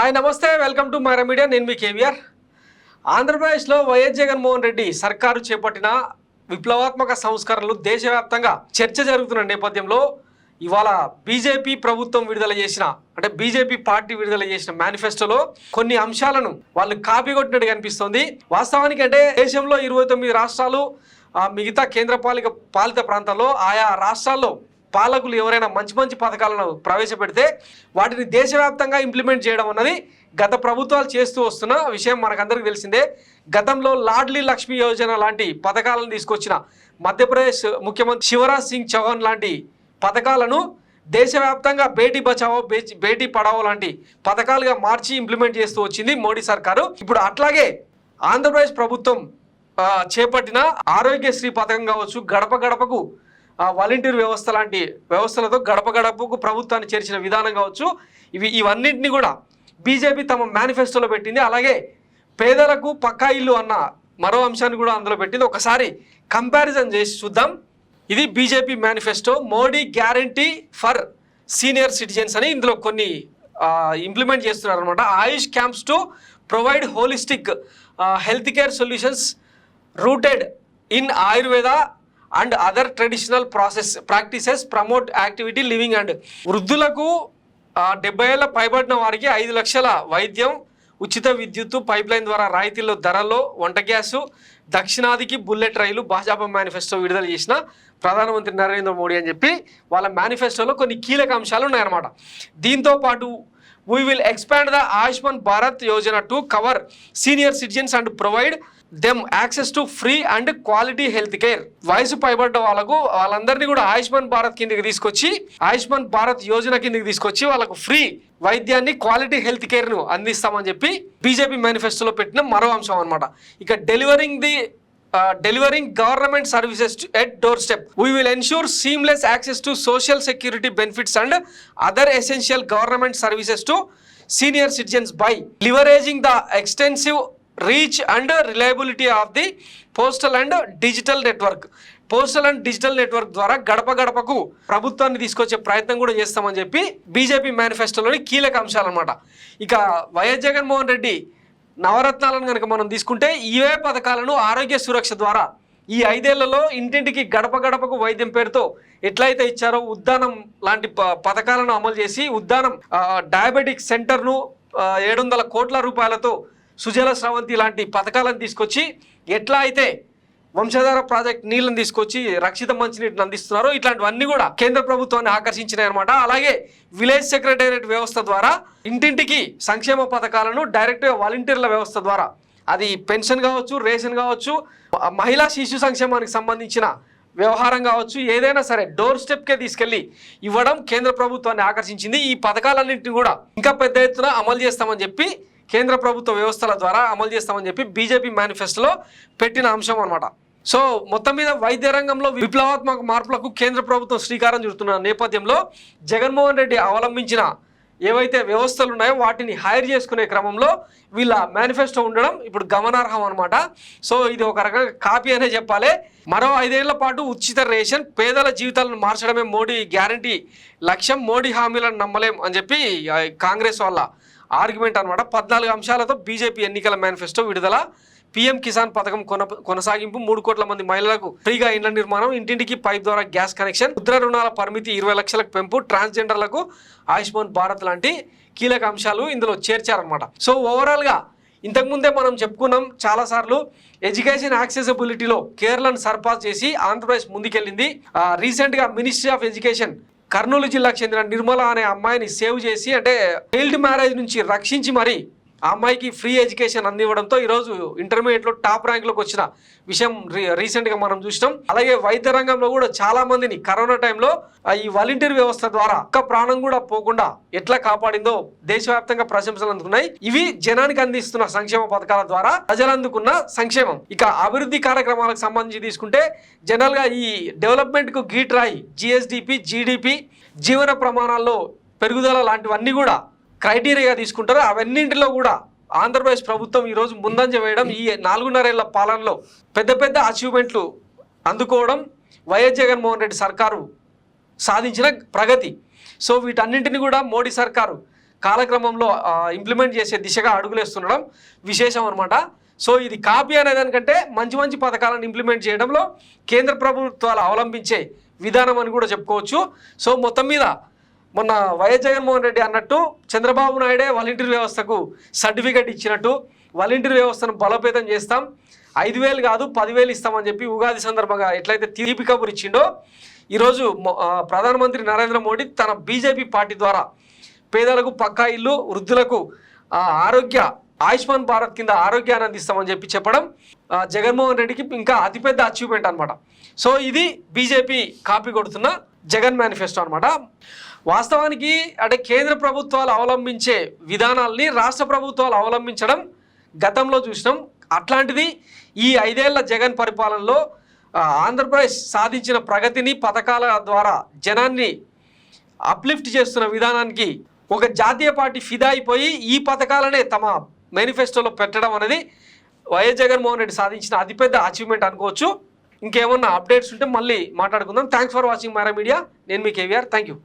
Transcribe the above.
Hi నమస్తే, welcome to Myra media. నేను మీ కేవీఆర్. ఆంధ్రప్రదేశ్లో వైఎస్ జగన్మోహన్ రెడ్డి సర్కారు చేపట్టిన విప్లవాత్మక సంస్కరణలు దేశవ్యాప్తంగా చర్చ జరుగుతున్న నేపథ్యంలో ఇవాళ బీజేపీ ప్రభుత్వం విడుదల చేసిన బీజేపీ పార్టీ విడుదల చేసిన మేనిఫెస్టోలో కొన్ని అంశాలను వాళ్ళు కాపీ కొట్టినట్టు కనిపిస్తోంది. వాస్తవానికి దేశంలో 29 రాష్ట్రాలు మిగతా కేంద్ర పాలిత ప్రాంతాల్లో ఆయా రాష్ట్రాల్లో పాలకులు ఎవరైనా మంచి మంచి పథకాలను ప్రవేశపెడితే వాటిని దేశవ్యాప్తంగా ఇంప్లిమెంట్ చేయడం అన్నది గత ప్రభుత్వాలు చేస్తూ వస్తున్న విషయం మనకందరికీ తెలిసిందే. గతంలో లాడ్లీ లక్ష్మీ యోజన లాంటి పథకాలను తీసుకొచ్చిన మధ్యప్రదేశ్ ముఖ్యమంత్రి శివరాజ్ సింగ్ చౌహాన్ లాంటి పథకాలను దేశవ్యాప్తంగా బేటీ బచావో బేటీ పడావో లాంటి పథకాలుగా మార్చి ఇంప్లిమెంట్ చేస్తూ వచ్చింది మోడీ సర్కారు. ఇప్పుడు అట్లాగే ఆంధ్రప్రదేశ్ ప్రభుత్వం చేపట్టిన ఆరోగ్యశ్రీ పథకం కావచ్చు, గడప గడపకు వాలంటీర్ వ్యవస్థ లాంటి వ్యవస్థలతో గడప గడపకు ప్రభుత్వాన్ని చేర్చిన విధానం కావచ్చు, ఇవన్నింటినీ కూడా బీజేపీ తమ మేనిఫెస్టోలో పెట్టింది. అలాగే పేదలకు పక్కా ఇల్లు అన్న మరో అంశాన్ని కూడా అందులో పెట్టింది. ఒకసారి కంపారిజన్ చేసి చూద్దాం. ఇది BJP manifesto. Modi guarantee for senior citizens అని ఇందులో కొన్ని ఇంప్లిమెంట్ చేస్తున్నారు అనమాట. Ayush camps to provide holistic health care solutions rooted in Ayurveda and other traditional practices promote activity living and వృద్ధులకు 70 ఏళ్ళ పైబడిన వారికి 5 లక్షల వైద్యం, ఉచిత విద్యుత్తు, పైప్ లైన్ ద్వారా రాయితీల్లో ధరల్లో వంట గ్యాసు, దక్షిణాదికి బుల్లెట్ రైలు భాజపా మేనిఫెస్టో విడుదల చేసిన ప్రధానమంత్రి నరేంద్ర మోడీ అని చెప్పి వాళ్ళ మేనిఫెస్టోలో కొన్ని కీలక అంశాలు ఉన్నాయన్నమాట. దీంతో పాటు we will expand the Ayushman Bharat Yojana to cover senior citizens and provide them access to free and quality health care. వయసు పైబడ్డ వాళ్ళందరినీ కూడా ఆయుష్మాన్ భారత్ కిందకి తీసుకొచ్చి, ఆయుష్మాన్ భారత్ యోజన కిందకి తీసుకొచ్చి వాళ్ళకు ఫ్రీ వైద్యాన్ని, క్వాలిటీ హెల్త్ కేర్ను అందిస్తామని చెప్పి బీజేపీ మేనిఫెస్టోలో పెట్టిన మరో అంశం అనమాట. ఇక delivering government services at doorstep. We will ensure seamless access to social security benefits and other essential government services to senior citizens by leveraging the extensive reach and reliability of the postal and digital network. Postal and digital network ద్వారా గడప గడపకు ప్రభుత్వాన్ని తీసుకొచ్చే ప్రయత్నం కూడా చేస్తామని చెప్పి BJP మేనిఫెస్టోలోని కీలక అంశాలు అనమాట. ఇక వైఎస్ జగన్మోహన్ రెడ్డి నవరత్నాలను కనుక మనం తీసుకుంటే ఇవే పథకాలను ఆరోగ్య సురక్ష ద్వారా ఈ 5 ఏళ్లలో ఇంటింటికి గడప గడపకు వైద్యం పేరుతో ఎట్లయితే ఇచ్చారో ఉద్దానం లాంటి పథకాలను అమలు చేసి, ఉద్దానం డయాబెటిక్ సెంటర్ను 700 కోట్ల రూపాయలతో, సుజల స్రవంతి లాంటి పథకాలను తీసుకొచ్చి ఎట్లా అయితే వంశధార ప్రాజెక్ట్ నీళ్ళని తీసుకొచ్చి రక్షిత మంచినీటిని అందిస్తున్నారు, ఇట్లాంటివన్నీ కూడా కేంద్ర ప్రభుత్వాన్ని ఆకర్షించినాయి అనమాట. అలాగే విలేజ్ సెక్రటేరియట్ వ్యవస్థ ద్వారా ఇంటింటికి సంక్షేమ పథకాలను డైరెక్ట్గా వాలంటీర్ల వ్యవస్థ ద్వారా, అది పెన్షన్ కావచ్చు, రేషన్ కావచ్చు, మహిళా శిశు సంక్షేమానికి సంబంధించిన వ్యవహారం కావచ్చు, ఏదైనా సరే డోర్ స్టెప్కే తీసుకెళ్లి ఇవ్వడం కేంద్ర ప్రభుత్వాన్ని ఆకర్షించింది. ఈ పథకాలన్నింటినీ కూడా ఇంకా పెద్ద ఎత్తున అమలు చేస్తామని చెప్పి, కేంద్ర ప్రభుత్వ వ్యవస్థల ద్వారా అమలు చేస్తామని చెప్పి బీజేపీ మేనిఫెస్టోలో పెట్టిన అంశం అనమాట. సో మొత్తం మీద వైద్య రంగంలో విప్లవాత్మక మార్పులకు కేంద్ర ప్రభుత్వం శ్రీకారం చుడుతున్న నేపథ్యంలో జగన్మోహన్ రెడ్డి అవలంబించిన ఏవైతే వ్యవస్థలు ఉన్నాయో వాటిని హైర్ చేసుకునే క్రమంలో వీళ్ళ మేనిఫెస్టో ఉండడం ఇప్పుడు గమనార్హం అనమాట. సో ఇది ఒక రకంగా కాపీ అనే చెప్పాలి. మరో 5 ఏళ్ల పాటు ఉచిత రేషన్, పేదల జీవితాలను మార్చడమే మోడీ గ్యారంటీ లక్ష్యం, మోడీ హామీలను నమ్మలేం అని చెప్పి కాంగ్రెస్ వాళ్ళ ఆర్గ్యుమెంట్ అనమాట. 14 అంశాలతో బీజేపీ ఎన్నికల మేనిఫెస్టో విడుదల. పీఎం కిసాన్ పథకం కొనసాగింపు, 3 కోట్ల మంది మహిళలకు ఫ్రీగా ఇండ్ల నిర్మాణం, ఇంటింటికి పైప్ ద్వారా గ్యాస్ కనెక్షన్, ముద్ర రుణాల పరిమితి 20 లక్షలకు పెంపు, ట్రాన్స్జెండర్లకు ఆయుష్మాన్ భారత్ లాంటి కీలక అంశాలు ఇందులో చేర్చారనమాట. సో ఓవరాల్గా ఇంతకుముందే మనం చెప్పుకున్నాం చాలాసార్లు, ఎడ్యుకేషన్ యాక్సెసిబిలిటీలో కేరళను సర్పాస్ చేసి ఆంధ్రప్రదేశ్ ముందుకెళ్ళింది. రీసెంట్గా మినిస్ట్రీ ఆఫ్ ఎడ్యుకేషన్ కర్నూలు జిల్లాకు చెందిన నిర్మల అనే అమ్మాయిని సేవ్ చేసి, చైల్డ్ మ్యారేజ్ నుంచి రక్షించి మరి ఆ అమ్మాయికి ఫ్రీ ఎడ్యుకేషన్ అందివ్వడంతో ఈరోజు ఇంటర్మీడియట్లో టాప్ ర్యాంక్లోకి వచ్చిన విషయం రీసెంట్గా మనం చూసినాం. అలాగే వైద్య రంగంలో కూడా చాలా మందిని కరోనా టైంలో ఈ వాలంటీర్ వ్యవస్థ ద్వారా ఒక్క ప్రాణం కూడా పోకుండా ఎట్లా కాపాడిందో దేశవ్యాప్తంగా ప్రశంసలు అందుకున్నాయి. ఇవి జనానికి అందిస్తున్న సంక్షేమ పథకాల ద్వారా ప్రజలు అందుకున్న సంక్షేమం. ఇక అభివృద్ధి కార్యక్రమాలకు సంబంధించి తీసుకుంటే జనరల్గా ఈ డెవలప్మెంట్కు గీట్రాయి జిఎస్డిపి, జీడిపి, జీవన ప్రమాణాల్లో పెరుగుదల లాంటివన్నీ కూడా క్రైటీరియాగా తీసుకుంటారు. అవన్నింటిలో కూడా ఆంధ్రప్రదేశ్ ప్రభుత్వం ఈరోజు ముందంజ వేయడం, ఈ 4.5 ఏళ్ల పాలనలో పెద్ద పెద్ద అచీవ్మెంట్లు అందుకోవడం వైఎస్ జగన్మోహన్ రెడ్డి సర్కారు సాధించిన ప్రగతి. సో వీటన్నింటిని కూడా మోడీ సర్కారు కాలక్రమంలో ఇంప్లిమెంట్ చేసే దిశగా అడుగులేస్తుండడం విశేషం అనమాట. సో ఇది కాపీ అనే దానికంటే మంచి మంచి పథకాలను ఇంప్లిమెంట్ చేయడంలో కేంద్ర ప్రభుత్వాలు అవలంబించే విధానం అని కూడా చెప్పుకోవచ్చు. సో మొత్తం మీద మొన్న వైఎస్ జగన్మోహన్ రెడ్డి అన్నట్టు చంద్రబాబు నాయుడే వాలంటీర్ వ్యవస్థకు సర్టిఫికెట్ ఇచ్చినట్టు వాలంటీర్ వ్యవస్థను బలోపేతం చేస్తాం, 5,000 కాదు 10,000 ఇస్తామని చెప్పి ఉగాది సందర్భంగా ఎట్లయితే తీపి కబురు ఇచ్చిండో, ఈరోజు ప్రధానమంత్రి నరేంద్ర మోడీ తన బీజేపీ పార్టీ ద్వారా పేదలకు పక్కా ఇల్లు, వృద్ధులకు ఆయుష్మాన్ భారత్ కింద ఆరోగ్యాన్ని అందిస్తామని చెప్పి చెప్పడం జగన్మోహన్ రెడ్డికి ఇంకా అతిపెద్ద అచీవ్మెంట్ అనమాట. సో ఇది బీజేపీ కాపీ కొడుతున్న జగన్ మేనిఫెస్టో అనమాట. వాస్తవానికి అంటే కేంద్ర ప్రభుత్వాలు అవలంబించే విధానాల్ని రాష్ట్ర ప్రభుత్వాలు అవలంబించడం గతంలో చూసినాం. అట్లాంటిది ఈ 5 ఏళ్ల జగన్ పరిపాలనలో ఆంధ్రప్రదేశ్ సాధించిన ప్రగతిని పథకాల ద్వారా జనాన్ని అప్లిఫ్ట్ చేస్తున్న విధానానికి ఒక జాతీయ పార్టీ ఫిదా అయిపోయి ఈ పథకాలనే తమ మేనిఫెస్టోలో పెట్టడం అనేది వైఎస్ జగన్మోహన్ రెడ్డి సాధించిన అతిపెద్ద అచీవ్మెంట్ అనుకోవచ్చు. ఇంకేమన్నా అప్డేట్స్ ఉంటే మళ్ళీ మాట్లాడుకుందాం. Thanks for watching Myra media. నేను మీ కేవీఆర్. Thank you.